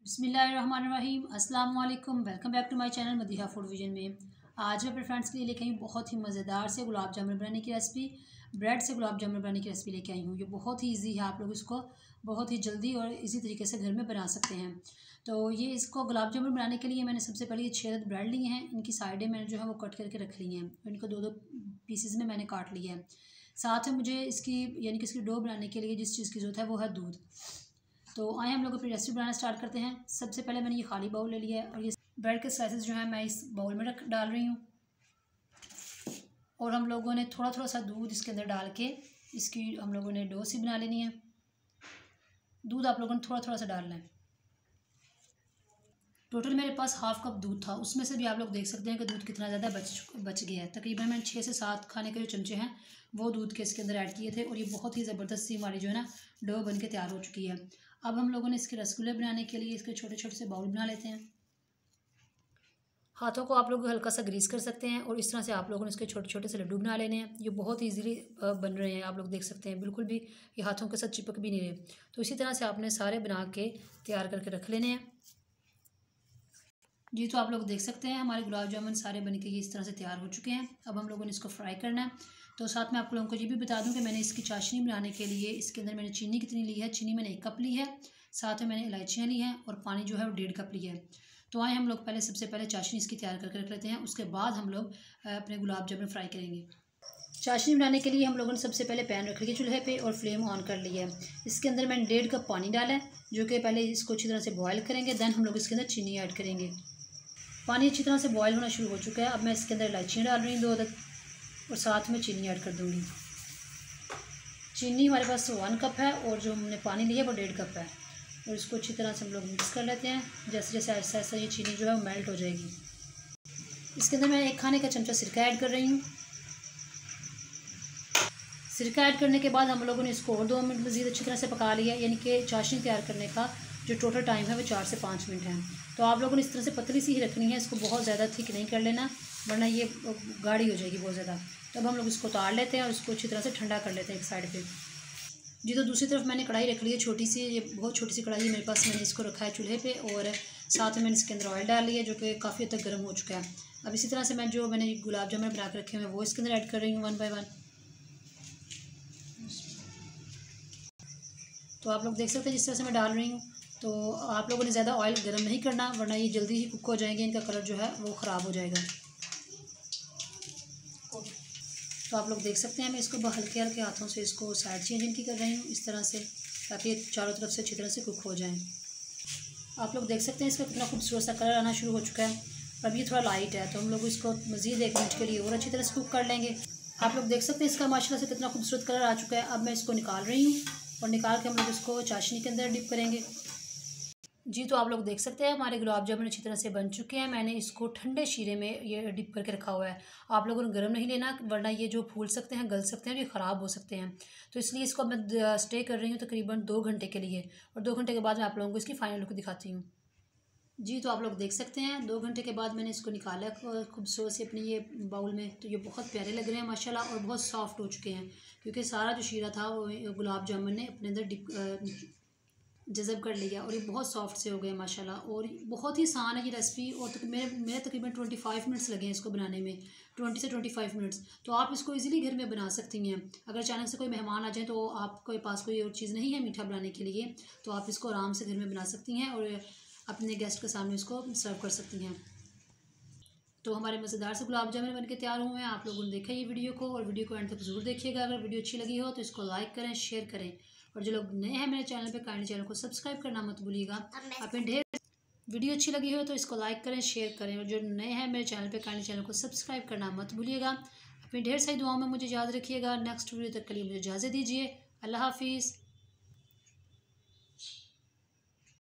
बिस्मिल्लाहिर्रहमानिर्रहीम अस्सलाम वालेकुम। Welcome back to my channel Madiha food vision में। आज मैं अपने फ्रेंड्स के लिए लेके आई हूँ बहुत ही मज़ेदार से गुलाब जामुन बनाने की रेसिपी। ब्रेड से गुलाब जामुन बनाने की रेसिपी लेके आई हूँ। ये बहुत ही इजी है, आप लोग इसको बहुत ही जल्दी और इसी तरीके से घर में बना सकते हैं। तो ये इसको गुलाब जामुन बनाने के लिए मैंने सबसे पहले ये 6 ब्रेड लिए हैं। इनकी साइडें मैंने जो है वो कट करके रख ली हैं। इनको दो दो पीसेज में मैंने काट लिया है। साथ में मुझे इसकी यानी कि इसकी डो बनाने के लिए जिस चीज़ की ज़रूरत है वो है दूध। तो आए हम लोग अपनी रेसिपी बनाना स्टार्ट करते हैं। सबसे पहले मैंने ये खाली बाउल ले लिया है और ये ब्रेड के स्लाइसेस जो है मैं इस बाउल में डाल रही हूँ। और हम लोगों ने थोड़ा थोड़ा सा दूध इसके अंदर डाल के इसकी हम लोगों ने डो सी बना लेनी है। दूध आप लोगों ने थोड़ा थोड़ा सा डालना है। टोटल मेरे पास हाफ़ कप दूध था, उसमें से भी आप लोग देख सकते हैं कि दूध कितना ज़्यादा बच गया है। तकरीबन मैंने 6 से 7 खाने के जो चमचे हैं वो दूध के इसके अंदर ऐड किए थे और ये बहुत ही ज़बरदस्त सी हमारी जो है ना डो बन के तैयार हो चुकी है। अब हम लोगों ने इसके रसगुल्ले बनाने के लिए इसके छोटे छोटे से बाउल बना लेते हैं। हाथों को आप लोग हल्का सा ग्रीस कर सकते हैं और इस तरह से आप लोगों ने इसके छोटे छोटे से लड्डू बना लेने हैं। ये बहुत ईजीली बन रहे हैं, आप लोग देख सकते हैं, बिल्कुल भी ये हाथों के साथ चिपक भी नहीं रहे। तो इसी तरह से आपने सारे बना के तैयार करके रख लेने हैं। जी, तो आप लोग देख सकते हैं हमारे गुलाब जामुन सारे बनके ये इस तरह से तैयार हो चुके हैं। अब हम लोगों ने इसको फ्राई करना है। तो साथ में आप लोगों को ये भी बता दूं कि मैंने इसकी चाशनी बनाने के लिए इसके अंदर मैंने चीनी कितनी ली है। चीनी मैंने 1 कप ली है, साथ में मैंने इलायचियाँ ली हैं और पानी जो है वो 1.5 कप लिया है। तो आए हम लोग सबसे पहले चाशनी इसकी तैयार करके रख लेते हैं। उसके बाद हम लोग अपने गुलाब जामुन फ्राई करेंगे। चाशनी बनाने के लिए हम लोगों ने सबसे पहले पैन रख लिया चूल्हे पे और फ्लेम ऑन कर लिया है। इसके अंदर मैंने 1.5 कप पानी डाला है, जो कि पहले इसको अच्छी तरह से बॉयल करेंगे। देन हम लोग इसके अंदर चीनी ऐड करेंगे। पानी अच्छी तरह से बॉयल होना शुरू हो चुका है। अब मैं इसके अंदर इलायचियाँ डाल रही हूँ 2 अदद और साथ में चीनी ऐड कर दूँगी। चीनी हमारे पास 1 कप है और जो हमने पानी लिया है वो 1.5 कप है। और इसको अच्छी तरह से हम लोग मिक्स कर लेते हैं। जैसे जैसे ऐसा ऐसा ये चीनी जो है वो मेल्ट हो जाएगी। इसके अंदर मैं 1 खाने का चमचा सिरका ऐड कर रही हूँ। सिरका ऐड करने के बाद हम लोगों ने इसको और 2 मिनट मज़ीद अच्छी तरह से पका लिया। यानी कि चाशनी तैयार करने का जो टोटल टाइम है वो 4 से 5 मिनट है। तो आप लोगों ने इस तरह से पतली सी ही रखनी है, इसको बहुत ज़्यादा थिक नहीं कर लेना, वरना ये गाढ़ी हो जाएगी बहुत ज़्यादा। तो अब हम लोग इसको उतार लेते हैं और इसको अच्छी तरह से ठंडा कर लेते हैं एक साइड पे। जी, तो दूसरी तरफ मैंने कढ़ाई रख ली है छोटी सी। ये बहुत छोटी सी कढ़ाई है मेरे पास। मैंने इसको रखा है चूल्हे पे और साथ में मैंने इसके अंदर ऑयल डाल लिया है, जो कि काफ़ी हद तक गर्म हो चुका है। अब इसी तरह से मैंने गुलाब जामुन बना के रखे हुए हैं वो इसके अंदर ऐड कर रही हूँ 1 बाय 1। तो आप लोग देख सकते हैं जिस तरह से मैं डाल रही हूँ। तो आप लोगों ने ज़्यादा ऑयल गर्म नहीं करना, वरना ये जल्दी ही कुक हो जाएंगे, इनका कलर जो है वो ख़राब हो जाएगा। तो आप लोग देख सकते हैं मैं इसको हल्के हल्के हाथों से इसको साइड चेंज इनकी कर रही हूँ इस तरह से, ताकि ये चारों तरफ से अच्छी तरह से कुक हो जाएँ। आप लोग देख सकते हैं इसका कितना खूबसूरत सा कलर आना शुरू हो चुका है। अब ये थोड़ा लाइट है तो हम लोग इसको मज़ीद 1 मिनट के लिए और अच्छी तरह से कुक कर लेंगे। आप लोग देख सकते हैं इसका माशाल्लाह से कितना खूबसूरत कलर आ चुका है। अब मैं इसको निकाल रही हूँ और निकाल के हम लोग इसको चाशनी के अंदर डिप करेंगे। जी, तो आप लोग देख सकते हैं हमारे गुलाब जामुन अच्छी तरह से बन चुके हैं। मैंने इसको ठंडे शीरे में ये डिप करके रखा हुआ है। आप लोगों ने गर्म नहीं लेना, वरना ये जो फूल सकते हैं, गल सकते हैं, ये ख़राब हो सकते हैं। तो इसलिए इसको मैं स्टे कर रही हूँ तकरीबन 2 घंटे के लिए और 2 घंटे के बाद मैं आप लोगों को इसकी फ़ाइनल लुक दिखाती हूँ। जी, तो आप लोग देख सकते हैं 2 घंटे के बाद मैंने इसको निकाला खूबसूरत से अपने ये बाउल में। तो ये बहुत प्यारे लग रहे हैं माशाल्लाह और बहुत सॉफ्ट हो चुके हैं, क्योंकि सारा जो शीरा था वो गुलाब जामुन ने अपने अंदर जज़ब कर लिया और ये बहुत सॉफ्ट से हो गए माशाल्लाह। और बहुत ही आसान है ये रेसिपी और मेरे तकरीबन 25 मिनट्स लगे हैं इसको बनाने में, 20 से 25 मिनट्स। तो आप इसको इजीली घर में बना सकती हैं। अगर अचानक से कोई मेहमान आ जाए तो आपके पास कोई और चीज़ नहीं है मीठा बनाने के लिए, तो आप इसको आराम से घर में बना सकती हैं और अपने गेस्ट के सामने इसको सर्व कर सकती हैं। तो हमारे मज़ेदार से गुलाब जामुन बनके तैयार हुए हैं। आप लोगों ने देखा ये वीडियो को और वीडियो को एंड तक ज़रूर देखिएगा। अगर वीडियो अच्छी लगी हो तो इसको लाइक करें, शेयर करें और जो लोग नए हैं मेरे चैनल पे काइंडली चैनल को सब्सक्राइब करना मत भूलिएगा। अपने ढेर वीडियो अच्छी लगी हो तो इसको लाइक करें, शेयर करें और जो नए हैं मेरे चैनल पे काइंडली चैनल को सब्सक्राइब करना मत भूलिएगा। अपनी ढेर सारी दुआओं में मुझे याद रखिएगा। नेक्स्ट वीडियो तक के लिए मुझे इजाज़त दीजिए। अल्लाह हाफिज़।